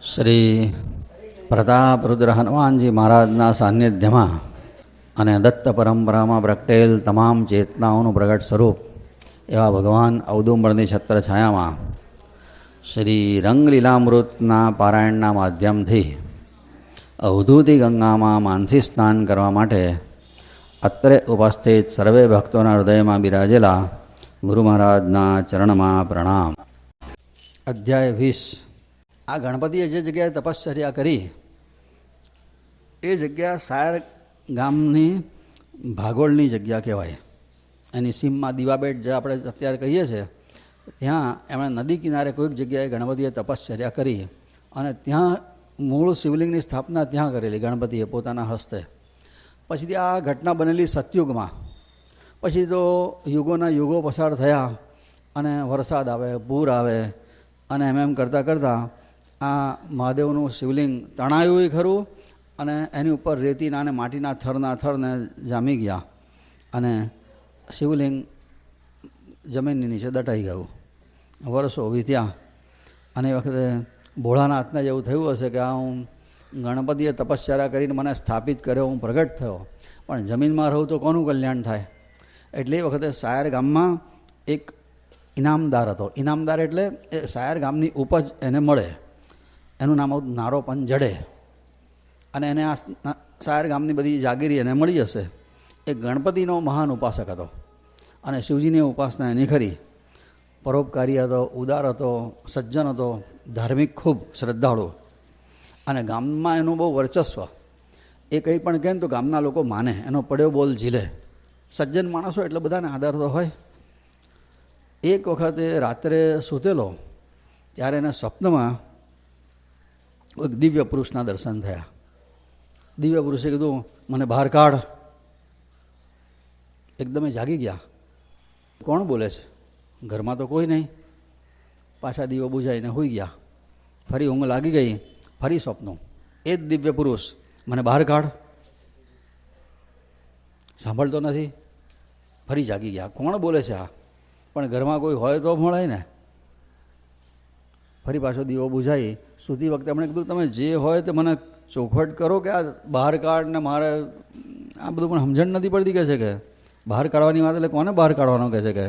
શ્રી પ્રતાપરુદ્ર હનુમાનજી મહારાજના સાનિધ્યમાં અને દત્ત પરંપરામાં પ્રગટેલ તમામ ચેતનાઓનું પ્રગટ સ્વરૂપ એવા ભગવાન ઔદુંબરની છત્રછાયામાં શ્રી રંગલીલામૃતના પારાયણના માધ્યમથી અવધૂતિ ગંગામાં માનસી સ્નાન કરવા માટે અત્રે ઉપસ્થિત સર્વે ભક્તોના હૃદયમાં બિરાજેલા ગુરુ મહારાજના ચરણમાં પ્રણામ. અધ્યાય 20. આ ગણપતિએ જે જગ્યાએ તપશ્ચર્યા કરી એ જગ્યા સાયર ગામની ભાગોળની જગ્યા કહેવાય. એની સીમમાં દીવાબેટ જે આપણે અત્યારે કહીએ છીએ ત્યાં એમણે નદી કિનારે કોઈક જગ્યાએ ગણપતિએ તપશ્ચર્યા કરી અને ત્યાં મૂળ શિવલિંગની સ્થાપના ત્યાં કરેલી ગણપતિએ પોતાના હસ્તે. પછીથી આ ઘટના બનેલી સતયુગમાં. પછી તો યુગોના યુગો પસાર થયા અને વરસાદ આવે, પૂર આવે અને એમ કરતાં કરતાં આ મહાદેવનું શિવલિંગ તણાયું ખરું અને એની ઉપર રેતીના અને માટીના થરને જામી ગયા અને શિવલિંગ જમીનની નીચે દટાઈ ગયું. વર્ષો વીત્યા અને એ વખતે ભોળાનાથને જેવું થયું હશે કે આ હું ગણપતિએ તપશ્ચર્યા કરીને મને સ્થાપિત કર્યો, હું પ્રગટ થયો, પણ જમીનમાં રહું તો કોનું કલ્યાણ થાય? એટલે એ વખતે સાયર ગામમાં એક ઇનામદાર હતો. ઇનામદાર એટલે એ સાયર ગામની ઉપજ એને મળે, એનું નામ હતું નારોપન જડે અને એને આ સાયર ગામની બધી જાગીરી એને મળી હશે. એ ગણપતિનો મહાન ઉપાસક હતો અને શિવજીની ઉપાસના એની ખરી. પરોપકારી હતો, ઉદાર હતો, સજ્જન હતો, ધાર્મિક, ખૂબ શ્રદ્ધાળુ અને ગામમાં એનું બહુ વર્ચસ્વ. એ કંઈ પણ કહે ને તો ગામના લોકો માને, એનો પડ્યો બોલ ઝીલે. સજ્જન માણસો એટલે બધાને આદર તો હોય. એક વખતે રાત્રે સૂતેલો ત્યારે એના સ્વપ્નમાં એક દિવ્ય પુરુષના દર્શન થયા. દિવ્ય પુરુષે કીધું, મને બહાર કાઢ. એકદમ જાગી ગયા. કોણ બોલે છે? ઘરમાં તો કોઈ નહીં. પાછા દીવો બુઝાઈને હોઈ ગયા. ફરી ઊંઘ લાગી ગઈ. ફરી સ્વપ્નું. એ જ દિવ્ય પુરુષ, મને બહાર કાઢ. સાંભળતો નથી. ફરી જાગી ગયા. કોણ બોલે છે આ? પણ ઘરમાં કોઈ હોય તો મળે ને. ફરી પાછો દીવો બુઝાઈ સૂતી વખતે એમણે કીધું, તમે જે હોય તે મને ચોખવટ કરો કે આ બહાર કાઢ ને મારે આ બધું પણ સમજણ નથી પડતી કહે છે કે બહાર કાઢવાની વાત. એટલે કોને બહાર કાઢવાનો કહે છે કે?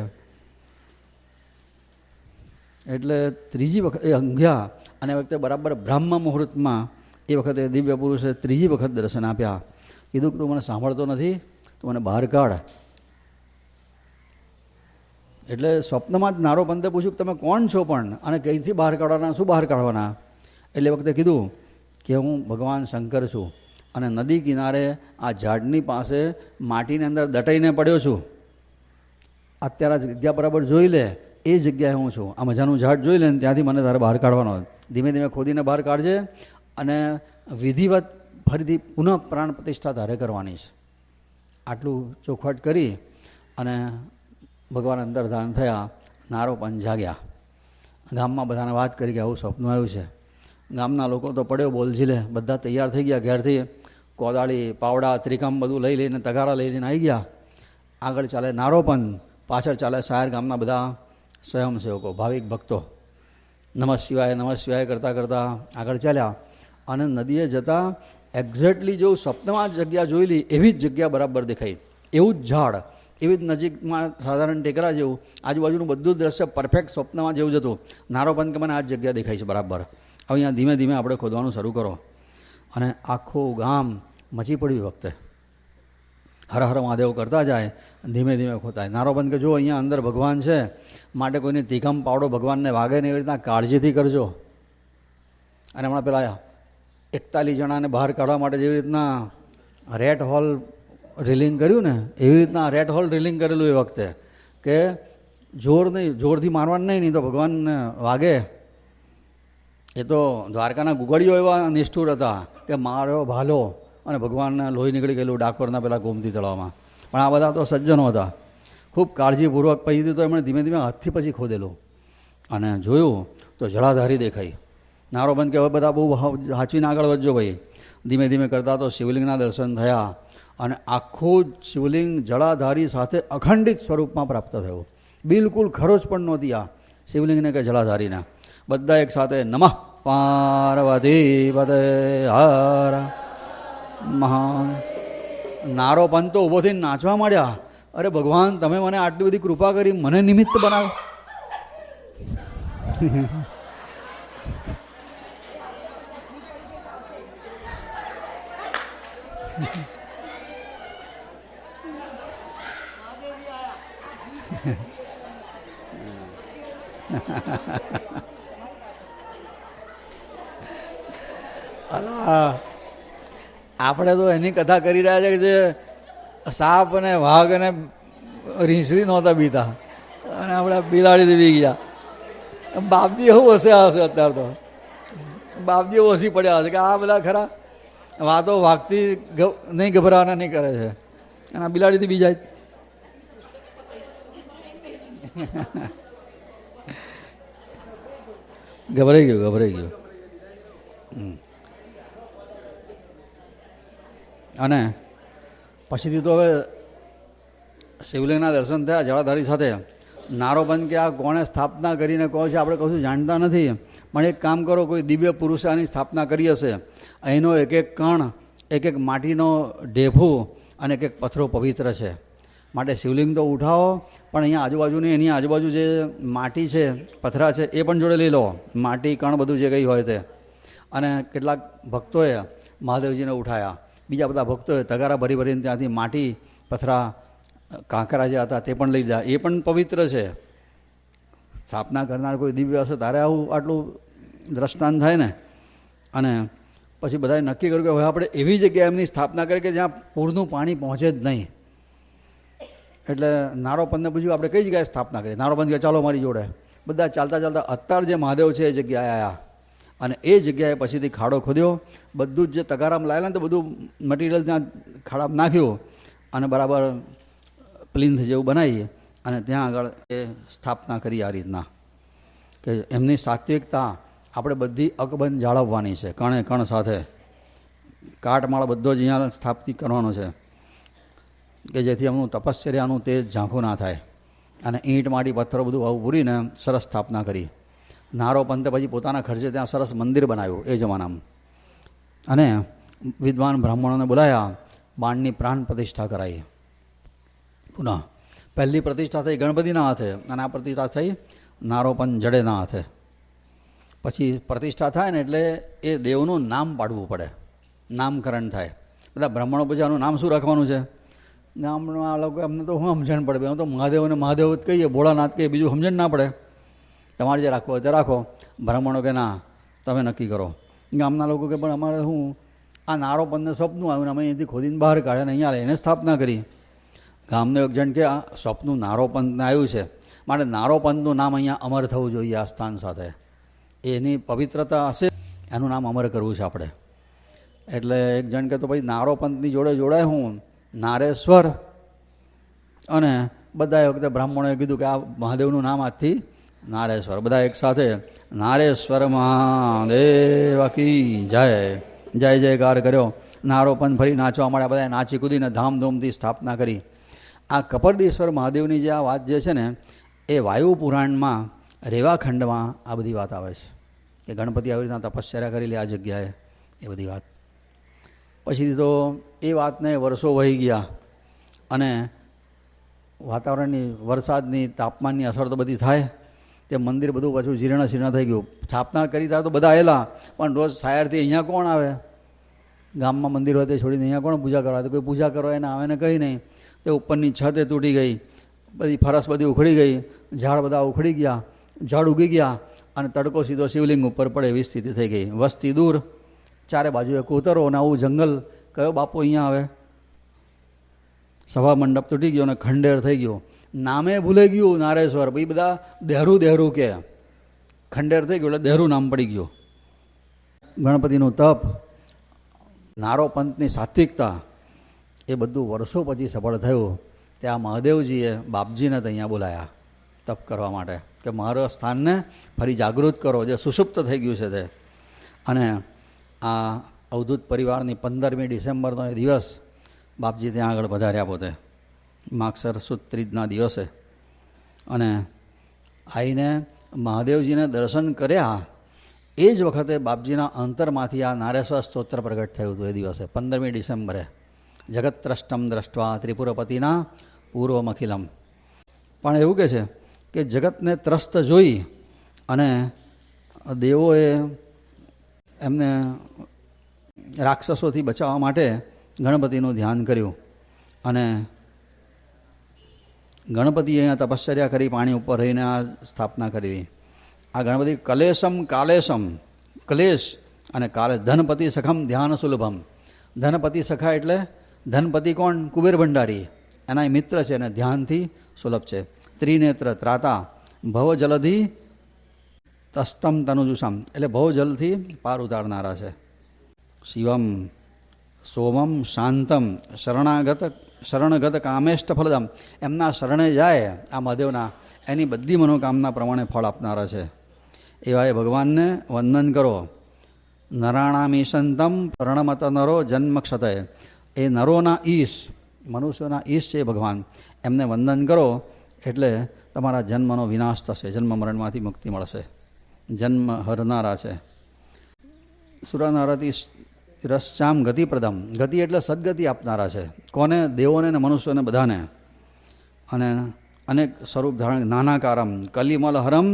એટલે ત્રીજી વખત એ ઊંઘ્યા અને એ વખતે બરાબર બ્રાહ્મ મુહૂર્તમાં એ વખતે દિવ્ય પુરુષે ત્રીજી વખત દર્શન આપ્યા. કીધું કે તું મને સાંભળતો નથી, તું મને બહાર કાઢ. એટલે સ્વપ્નમાં જ નારોપંતે પૂછ્યું કે તમે કોણ છો પણ અને કંઈથી બહાર કાઢવાના, શું બહાર કાઢવાના? એટલે વખતે કીધું કે હું ભગવાન શંકર છું અને નદી કિનારે આ ઝાડની પાસે માટીની અંદર દટાઈને પડ્યો છું. અત્યારે જગ્યા બરાબર જોઈ લે, એ જગ્યાએ હું છું. આ મજાનું ઝાડ જોઈ લે ને ત્યાંથી મને તારે બહાર કાઢવાનો. ધીમે ધીમે ખોદીને બહાર કાઢજે અને વિધિવત ફરીથી પુનઃ પ્રાણ પ્રતિષ્ઠા તારે કરવાની છે. આટલું ચોખવટ કરી અને ભગવાન અંતર્ધાન થયા. નારોપન જાગ્યા. ગામમાં બધાને વાત કરી કે આવું સપનું આવ્યું છે. ગામના લોકો તો પડ્યો બોલ ઝીલે. બધા તૈયાર થઈ ગયા. ઘેરથી કોદાળી, પાવડા, ત્રિકમ બધું લઈ લઈને, તગારા લઈ લઈને આવી ગયા. આગળ ચાલે નારોપન, પાછળ ચાલે સાયર ગામના બધા સ્વયંસેવકો, ભાવિક ભક્તો. નમઃ શિવાય કરતાં કરતાં આગળ ચાલ્યા અને નદીએ જતાં એક્ઝેક્ટલી જો સ્વપ્નમાં જગ્યા જોયેલી એવી જ જગ્યા બરાબર દેખાઈ. એવું જ ઝાડ, એવી જ નજીકમાં સાધારણ ટેકરા જેવું, આજુબાજુનું બધું જ દ્રશ્ય પરફેક્ટ સ્વપ્નમાં જેવું જ હતું. નારોપન કે મને આ જ જગ્યા દેખાય છે બરાબર. હવે અહીંયા ધીમે ધીમે આપણે ખોદવાનું શરૂ કરો અને આખું ગામ મચી પડ્યું. વખતે હર હર મહાદેવ કરતા જાય, ધીમે ધીમે ખોતાય. નારોપન કે જો અહીંયા અંદર ભગવાન છે, માટે કોઈની તીખમ પાવડો ભગવાનને વાગે ને એવી રીતના કાળજીથી કરજો. અને હમણાં પેલા 41 જણાને બહાર કાઢવા માટે જેવી રીતના રેટ હોલ ડ્રિલિંગ કર્યું ને, એવી રીતના રેટ હોલ ડ્રિલિંગ કરેલું એ વખતે કે જોર નહીં, જોરથી મારવાનું નહીં તો ભગવાનને વાગે. એ તો દ્વારકાના ગુગળીઓ એવા નિષ્ઠુર હતા કે માર્યો ભાલો અને ભગવાનને લોહી નીકળી ગયેલું ડાકોરના પેલા ગોમતી તળાવમાં. પણ આ બધા તો સજ્જનો હતા. ખૂબ કાળજીપૂર્વક પછી તો એમણે ધીમે ધીમે હાથથી પછી ખોદેલું અને જોયું તો જળાધારી દેખાઈ. નારોબંધ કે હવે બધા બહુ હાચવીને આગળ વધજો ભાઈ. ધીમે ધીમે કરતાં તો શિવલિંગના દર્શન થયા અને આખું શિવલિંગ જળાધારી સાથે અખંડિત સ્વરૂપમાં પ્રાપ્ત થયું. બિલકુલ ખરોચ પણ નહોતી આ શિવલિંગને કે જળાધારીના. બધા એક સાથે નમઃ પાર્વતી પતે હર મહા. નારો પંત તો ઊભો થઈને નાચવા માંડ્યા. અરે ભગવાન, તમે મને આટલી બધી કૃપા કરી, મને નિમિત્ત બનાવ્યો. આપણે તો એની કથા કરી રહ્યા છે કે જે સાપ અને વાઘ અને રીંછરી નહોતા બીતા અને આપણે બિલાડી બી ગયા. બાપજી એવું હશે અત્યારે તો બાપજી એવું હસી પડ્યા હશે કે આ બધા ખરા વાતો વાઘથી નહીં ગભરાવાના નહીં કરે છે અને આ બિલાડીથી બી જાય. ગભરાઈ ગયું. અને પછીથી તો હવે શિવલિંગના દર્શન થયા જળાધારી સાથે. નારોબંધ કે આ કોણે સ્થાપના કરીને કહો છે આપણે કશું જાણતા નથી, પણ એક કામ કરો, કોઈ દિવ્ય પુરુષે આની સ્થાપના કરી હશે. અહીંનો એક એક કણ, એક એક માટીનો ઢેફું અને એક એક પથ્થરો પવિત્ર છે. માટે શિવલિંગ તો ઉઠાવો, પણ અહીંયા આજુબાજુની એની આજુબાજુ જે માટી છે, પથરા છે, એ પણ જોડે લઈ લો. માટી કણ બધું જે કંઈ હોય તે. અને કેટલાક ભક્તોએ મહાદેવજીને ઉઠાયા, બીજા બધા ભક્તોએ તગારા ભરી ભરીને ત્યાંથી માટી, પથરા, કાંકરા જે હતા તે પણ લઈ લીધા. એ પણ પવિત્ર છે. સ્થાપના કરનાર કોઈ દિવ્ય હશે તારે આવું આટલું દ્રષ્ટાંત થાય ને. અને પછી બધાએ નક્કી કર્યું કે હવે આપણે એવી જગ્યાએ એમની સ્થાપના કરીએ કે જ્યાં પૂરનું પાણી પહોંચે જ નહીં. એટલે નારોપંથને પૂછ્યું આપણે કઈ જગ્યાએ સ્થાપના કરીએ. નારોપંથ કે ચાલો મારી જોડે. બધા ચાલતા ચાલતા અત્યારે જે મહાદેવ છે એ જગ્યાએ આવ્યા. અને એ જગ્યાએ પછીથી ખાડો ખોદ્યો. બધું જ જે તગારામાં લાવેલા ને તો બધું મટીરિયલ ત્યાં ખાડામાં નાખ્યું અને બરાબર પ્લિન્થ જેવું બનાવી અને ત્યાં આગળ એ સ્થાપના કરી. આ રીતના કે એમની સાત્વિકતા આપણે બધી અકબંધ જાળવવાની છે. કણે કણ સાથે કાટમાળ બધો જ અહીંયા સ્થાપિત કરવાનો છે કે જેથી એમનું તપશ્ચર્યાનું તેજ ઝાંખું ના થાય. અને ઈંટ માટી પથ્થરો બધું આવું પૂરીને સરસ સ્થાપના કરી. નારોપંથે પછી પોતાના ખર્ચે ત્યાં સરસ મંદિર બનાવ્યું એ જમાનામાં. અને વિદ્વાન બ્રાહ્મણોને બોલાયા, બાણની પ્રાણ પ્રતિષ્ઠા કરાવી. પુનઃ પહેલી પ્રતિષ્ઠા થઈ ગણપતિના હાથે અને આ પ્રતિષ્ઠા થઈ નારોપંથ જડેના હાથે. પછી પ્રતિષ્ઠા થાય ને એટલે એ દેવનું નામ પાડવું પડે, નામકરણ થાય. બધા બ્રાહ્મણો પછી આનું નામ શું રાખવાનું છે? ગામના આ લોકો અમને તો શું સમજણ પડે? હું તો મહાદેવ અને મહાદેવ જ કહીએ, ભોળાનાથ કહીએ, બીજું સમજણ ના પડે. તમારે જે રાખવું હોય તે રાખો. બ્રાહ્મણો કે ના, તમે નક્કી કરો. ગામના લોકો કે પણ અમારે શું આ નારોપંથને સ્વપ્નું આવ્યું ને અમે અહીંથી ખોદીને બહાર કાઢ્યા અને અહીંયા એને સ્થાપના કરી. ગામનો એક જણ કે આ સ્વપ્નું નારોપંથને આવ્યું છે, માટે નારોપંથનું નામ અહીંયા અમર થવું જોઈએ. આ સ્થાન સાથે એની પવિત્રતા હશે, એનું નામ અમર કરવું છે આપણે. એટલે એક જણ કે તો ભાઈ નારોપંથની જોડે જોડાય હું નારેશ્વર. અને બધા એ વખતે બ્રાહ્મણોએ કીધું કે આ મહાદેવનું નામ આજથી નારેશ્વર. બધા એક સાથે નારેશ્વર મહાદેવ કી જય જય જયકાર કર્યો. નારોપંથ ફરી નાચવા માંડ્યા. બધાએ નાચી કૂદીને ધામધૂમથી સ્થાપના કરી. આ કપરદેશ્વર મહાદેવની જે આ વાત જે છે ને એ વાયુ પુરાણમાં રેવાખંડમાં આ બધી વાત આવે છે કે ગણપતિ આવી રીતના તપશ્ચર્યા કરી લે આ જગ્યાએ, એ બધી વાત. પછી તો એ વાતને વર્ષો વહી ગયા અને વાતાવરણની, વરસાદની, તાપમાનની અસર તો બધી થાય. તે મંદિર બધું પાછું જીર્ણ શીર્ણ થઈ ગયું. સ્થાપના કરી ત્યારે તો બધા આવેલા, પણ રોજ સાયરથી અહીંયા કોણ આવે? ગામમાં મંદિર હોય તે છોડીને અહીંયા કોણ પૂજા કરવા? તો કોઈ પૂજા કરવા એને આવે ને કંઈ નહીં. તે ઉપરની છત તૂટી ગઈ, બધી ફરસ બધી ઉખડી ગઈ, ઝાડ બધા ઉખડી ગયા, ઝાડ ઉગી ગયા અને તડકો સીધો શિવલિંગ ઉપર પડે એવી સ્થિતિ થઈ ગઈ. વસ્તી દૂર, ચારે બાજુએ કોતરો અને આવું જંગલ. કયો બાપુ અહીંયા આવે? સભા મંડપ તૂટી ગયો અને ખંડેર થઈ ગયો. નામે ભૂલાઈ ગયું નારેશ્વર. ભાઈ બધા દેહરું દેહરું કે ખંડેર થઈ ગયું એટલે દેહરું નામ પડી ગયું. ગણપતિનું તપ, નારોપંથની સાત્વિકતા, એ બધું વર્ષો પછી સફળ થયું. ત્યાં મહાદેવજીએ બાપજીને અહીંયા બોલાયા તપ કરવા માટે કે મારા સ્થાનને ફરી જાગૃત કરો, જે સુષુપ્ત થઈ ગયું છે તે. અને આ અવધૂત પરિવારની 15મી ડિસેમ્બરનો એ દિવસ બાપજી ત્યાં આગળ પધાર્યા પોતે, માગસર સુદ ત્રીજના દિવસે. અને આવીને મહાદેવજીને દર્શન કર્યા એ જ વખતે બાપજીના અંતરમાંથી આ નારેશ્વર સ્તોત્ર પ્રગટ થયું હતું. એ દિવસે 15મી ડિસેમ્બરે જગત્રષ્ટમ દ્રષ્ટવા ત્રિપુરપતિના પૂર્વમખિલમ. પણ એવું કહે છે કે જગતને ત્રસ્ત જોઈ અને દેવોએ એમને રાક્ષસોથી બચાવવા માટે ગણપતિનું ધ્યાન કર્યું અને ગણપતિએ અહીંયા તપશ્ચર્યા કરી પાણી ઉપર રહીને આ સ્થાપના કરી. આ ગણપતિ કલેશમ કાલેશમ, કલેશ અને કાલે ધનપતિ સખમ ધ્યાન સુલભમ. ધનપતિ સખા એટલે ધનપતિ કોણ? કુબેર ભંડારી, એના મિત્ર છે અને ધ્યાનથી સુલભ છે. ત્રિનેત્ર ત્રાતા ભવ જલધિ તસ્તમ તનુજુષમ એટલે ભવ જલથી પાર ઉતારનારા છે. શિવમ સોમમ શાંતમ શરણગત કામેષ્ટ ફલદમ. એમના શરણે જાય આ મહાદેવના, એની બધી મનોકામના પ્રમાણે ફળ આપનારા છે. એવા એ ભગવાનને વંદન કરો. નરાણામીશંતમ પ્રણમત નરો જન્મ ક્ષતય. એ નરોના ઈશ, મનુષ્યોના ઈશ છે ભગવાન, એમને વંદન કરો એટલે તમારા જન્મનો વિનાશ થશે, જન્મ મરણમાંથી મુક્તિ મળશે. જન્મ હરનારા છે. સુરનારતી રશ્ચામ ગતિપ્રદમ. ગતિ એટલે સદગતિ આપનારા છે. કોને? દેવોને ને મનુષ્યોને બધાને. અને અનેક સ્વરૂપ ધારણ. નાનાકારમ કલિમલ હરમ.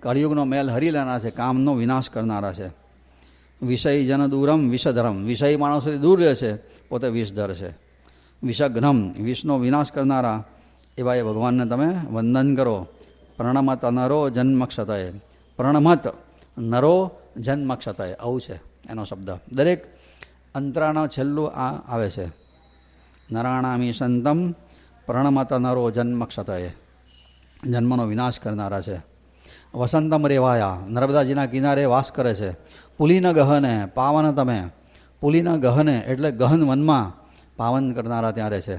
કળિયુગનો મેલ હરી લેનારા છે, કામનો વિનાશ કરનારા છે. વિષય જન દૂરમ વિષધરમ. વિષય માણસોથી દૂર રહે છે, પોતે વિષધર છે. વિષઘ્નમ વિષનો વિનાશ કરનારા એવા એ ભગવાનને તમે વંદન કરો. પ્રણમત નરો જન્મ ક્ષતય. પ્રણમત નરો જન્મ ક્ષતય, આવું છે એનો શબ્દ. દરેક અંતરાનો છેલ્લું આ આવે છે. નરાણામી સંતમ પ્રણમત નરો જન્મ ક્ષતય. જન્મનો વિનાશ કરનારા છે. વસંતમ રેવાયા. નર્મદાજીના કિનારે વાસ કરે છે. પુલીન ગહને પાવન તમે. પુલીન ગહને એટલે ગહન વનમાં પાવન કરનારા ત્યારે છે.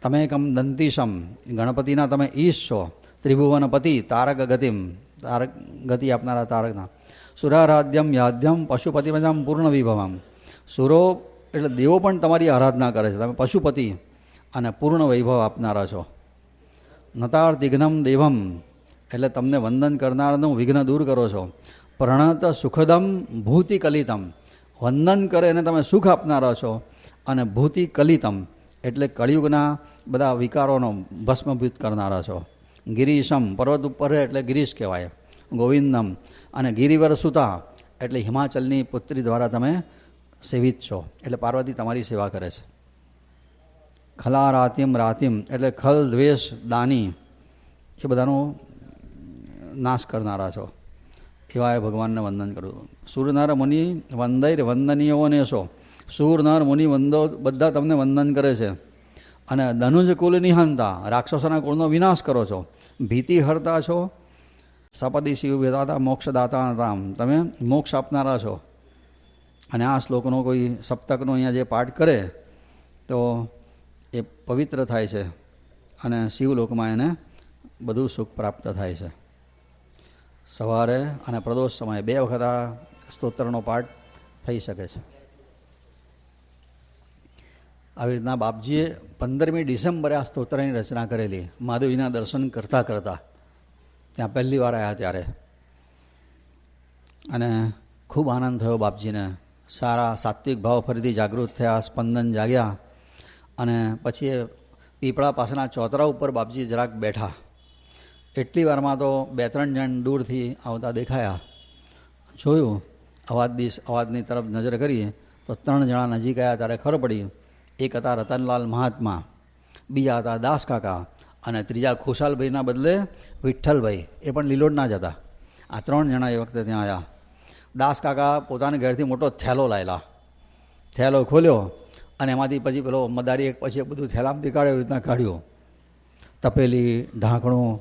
તમે કમ દંતીશમ. ગણપતિના તમે ઈશ છો. ત્રિભુવનપતિ તારક ગતિમ. તારક ગતિ આપનારા તારકના. સુરારાધ્યમ યાધ્યમ પશુપતિમજામ પૂર્ણ વિભવમ. સુરો એટલે દેવો પણ તમારી આરાધના કરે છે. તમે પશુપતિ અને પૂર્ણ વૈભવ આપનારા છો. નતાર્તિઘ્નમ દેવમ એટલે તમને વંદન કરનારનું વિઘ્ન દૂર કરો છો. પ્રણત સુખદમ ભૂતિ કલિતમ. વંદન કરે એને તમે સુખ આપનારા છો. અને ભૂતિ કલિતમ એટલે કળિયુગના બધા વિકારોનો ભસ્મભૂત કરનારા છો. ગિરીશમ પર્વત ઉપર એટલે ગિરીશ કહેવાય. ગોવિંદમ અને ગિરિવર સુતા એટલે હિમાચલની પુત્રી દ્વારા તમે સેવિત છો, એટલે પાર્વતી તમારી સેવા કરે છે. ખલા રાતિમ રાતિમ એટલે ખલ દ્વેષ દાની એ બધાનો નાશ કરનારા છો. એવા એ ભગવાનને વંદન કરું. સૂરનર મુનિ વંદૈર વંદનીયોને છો. સૂર નર મુનિ વંદો બધા તમને વંદન કરે છે. અને ધનુજ કુલ નિહંતા રાક્ષસોના કુળનો વિનાશ કરો છો. ભીતિ હરતા છો. સપદી શિવ વેદાતા મોક્ષદાતા રામ તમે મોક્ષ આપનારા છો. અને આ શ્લોકનો કોઈ સપ્તકનો અહીંયા જે પાઠ કરે તો એ પવિત્ર થાય છે અને શિવલોકમાં એને બધું સુખ પ્રાપ્ત થાય છે. સવારે અને પ્રદોષ સમયે 2 વખત આ સ્તોત્રનો પાઠ થઈ શકે છે. આવી રીતના બાપજીએ 15મી ડિસેમ્બરે આ સ્તોત્રની રચના કરેલી મહાદેવજીના દર્શન કરતાં કરતાં ત્યાં પહેલી વાર આવ્યા ત્યારે. અને ખૂબ આનંદ થયો બાપજીને. સારા સાત્વિક ભાવ ફરીથી જાગૃત થયા, સ્પંદન જાગ્યા. અને પછી એ પીપળા પાસેના ચોતરા ઉપર બાપજી જરાક બેઠા. એટલી વારમાં તો 2-3 જણ દૂરથી આવતા દેખાયા. જોયું અવાજની તરફ નજર કરીએ તો 3 જણા નજીક આવ્યા ત્યારે ખબર પડી. એક હતા રતનલાલ મહાત્મા, બીજા હતા દાસકાકા અને ત્રીજા ખુશાલભાઈના બદલે વિઠ્ઠલભાઈ, એ પણ લીલોડના જ હતા. આ 3 જણા એ વખતે ત્યાં આવ્યા. દાસકાકા પોતાના ઘરેથી મોટો થેલો લાવેલા. થેલો ખોલ્યો અને એમાંથી પછી પેલો મદારી એક પછી બધું થેલામાંથી કાઢ્યો, રીતના કાઢ્યું. તપેલી, ઢાંકણું,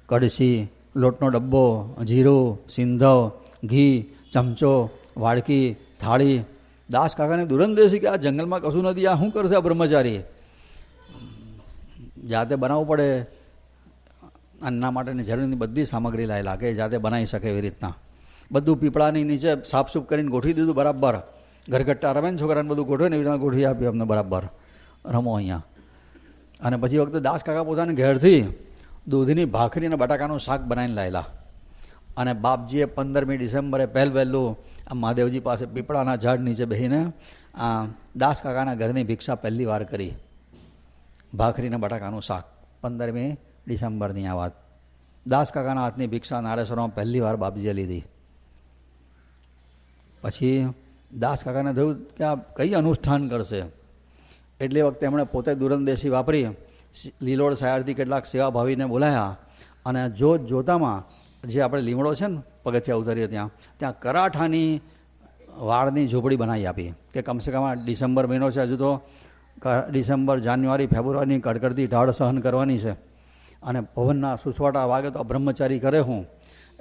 કડછી, લોટનો ડબ્બો, જીરું, સિંધવ, ઘી, ચમચો, વાડકી, થાળી. દાસકાકાને દુરંદેશી કે આ જંગલમાં કશું નથી, આ શું કરશે આ બ્રહ્મચારી? જાતે બનાવવું પડે. આના માટેની જરૂરની બધી સામગ્રી લાવેલા કે જાતે બનાવી શકે એવી રીતના. બધું પીપળાની નીચે સાફસૂફ કરીને ગોઠવી દીધું બરાબર. ઘરગટ્ટા રમે ને છોકરાને બધું ગોઠવે ને એવી રીતના ગોઠવી આપ્યું અમને બરાબર, રમો અહીંયા. અને પછી વખતે દાસકાકા પોતાના ઘેરથી દૂધની ભાખરી અને બટાકાનું શાક બનાવીને લાવેલા. અને બાપજીએ 15મી ડિસેમ્બરે વહેલું આ મહાદેવજી પાસે પીપળાના ઝાડ નીચે બેસીને આ દાસ કાકાના ઘરની ભિક્ષા પહેલી વાર કરી. ભાખરીને બટાકાનું શાક. 15મી ડિસેમ્બરની આ વાત. દાસ કાકાના હાથની ભિક્ષા નારેશ્વરમાં પહેલી વાર બાપજીએ લીધી. પછી દાસ કાકાને થયું કે આ કઈ અનુષ્ઠાન કરશે, એટલી વખતે એમણે પોતે દૂરંદેશી વાપરી લીલોડ સાયરથી કેટલાક સેવાભાવીને બોલાયા અને જોતામાં જે આપણે લીમડો છે ને પગથિયા ઉતરીએ ત્યાં કરાઠાની વાળની ઝૂંપડી બનાવી આપી કે કમસે કમ ડિસેમ્બર મહિનો છે, હજુ તો ડિસેમ્બર જાન્યુઆરી ફેબ્રુઆરીની કડકડતી ઢાળ સહન કરવાની છે અને પવનના સુસવાટા વાગે તો બ્રહ્મચારી કરે હું,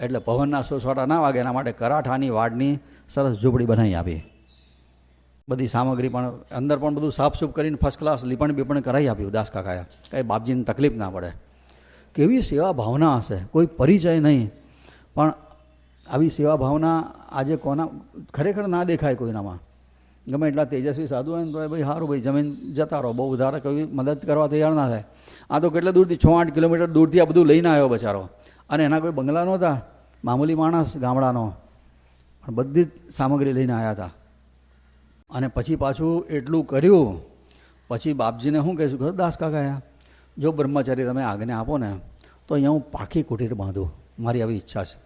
એટલે પવનના સુસવાટા ના વાગે એના માટે કરાઠાની વાડની સરસ ઝૂંપડી બનાવી આપી. બધી સામગ્રી પણ અંદર પણ બધું સાફસૂફ કરીને ફર્સ્ટ ક્લાસ લીપણ બીપણ કરાવી આપ્યું દાસ કાકાએ, કંઈ બાપજીને તકલીફ ના પડે. કેવી સેવા ભાવના હશે, કોઈ પરિચય નહીં, પણ આવી સેવા ભાવના આજે કોના ખરેખર ના દેખાય કોઈનામાં. ગમે એટલા તેજસ્વી સાધુ હોય ને તો ભાઈ સારું ભાઈ જમીન જતા રહો, બહુ વધારે કોઈ મદદ કરવા તૈયાર ના થાય. આ તો કેટલા દૂરથી 6-8 કિલોમીટર દૂરથી આ બધું લઈને આવ્યો બચારો, અને એના કોઈ બંગલા નહોતા, મામૂલી માણસ ગામડાનો, પણ બધી જ સામગ્રી લઈને આવ્યા હતા. અને પછી પાછું એટલું કર્યું, પછી બાપજીને શું કહીશું ખબર દાસ કાકા, જો બ્રહ્મચારી તમે આજ્ઞા આપો ને તો અહીંયા હું પાકી કુટીર બાંધું, મારી આવી ઈચ્છા છે.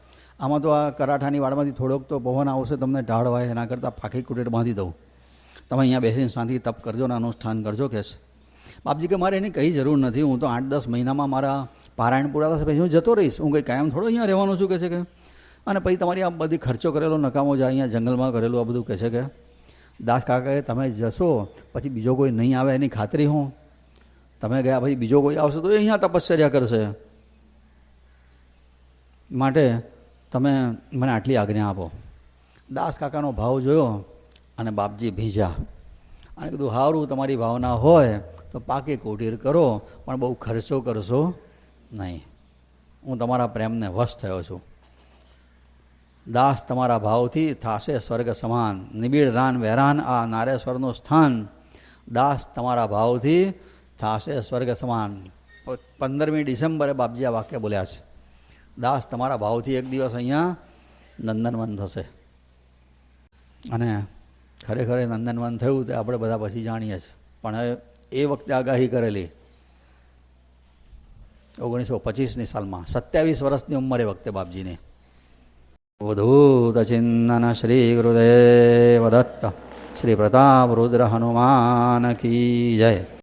આમાં તો આ કરાઠાની વાડમાંથી થોડોક તો પવન આવશે, તમને ઢાળ વાય, એના કરતાં પાકી કુટીર બાંધી દઉં, તમે અહીંયા બેસીને શાંતિ તપ કરજો ને અનુષ્ઠાન કરજો કે છે. બાપજી કે મારે એની કંઈ જરૂર નથી, હું તો 8-10 મહિનામાં મારા પારાયણ પૂરા થશે પછી હું જતો રહીશ, હું કંઈ કાયમ થોડો અહીંયા રહેવાનું છું કે છે કે. અને પછી તમારી આ બધી ખર્ચો કરેલો નકામો જાય, અહીંયા જંગલમાં કરેલું આ બધું કહે છે કે. દાસ કાકાએ તમે જશો પછી બીજો કોઈ નહીં આવે એની ખાતરી હું, તમે ગયા પછી બીજો કોઈ આવશે તો એ અહીંયા તપશ્ચર્યા કરશે, માટે તમે મને આટલી આજ્ઞા આપો. દાસ કાકાનો ભાવ જોયો અને બાપજી ભીજા અને કીધું સારું, તમારી ભાવના હોય તો પાકી કુટીર કરો, પણ બહુ ખર્ચો કરશો નહીં, હું તમારા પ્રેમને વશ થયો છું. દાસ તમારા ભાવથી થાશે સ્વર્ગ સમાન, નિબીડ રાન વેરાન આ નારેશ્વરનું સ્થાન, દાસ તમારા ભાવથી થાશે સ્વર્ગ સમાન. 15મી ડિસેમ્બરે બાપજી આ વાક્ય બોલ્યા છે, દાસ તમારા ભાવથી એક દિવસ અહીંયા નંદનવન થશે. અને ખરેખર નંદનવન થયું તે આપણે બધા પછી જાણીએ છીએ, પણ એ વખતે આગાહી કરેલી 1925ની સાલમાં, 27 વર્ષની ઉંમરે વખતે બાપજીને. અવધૂત ચિંતન શ્રી ગુરુદેવ દત્ત શ્રી પ્રતાપ રુદ્ર હનુમાન કી જય.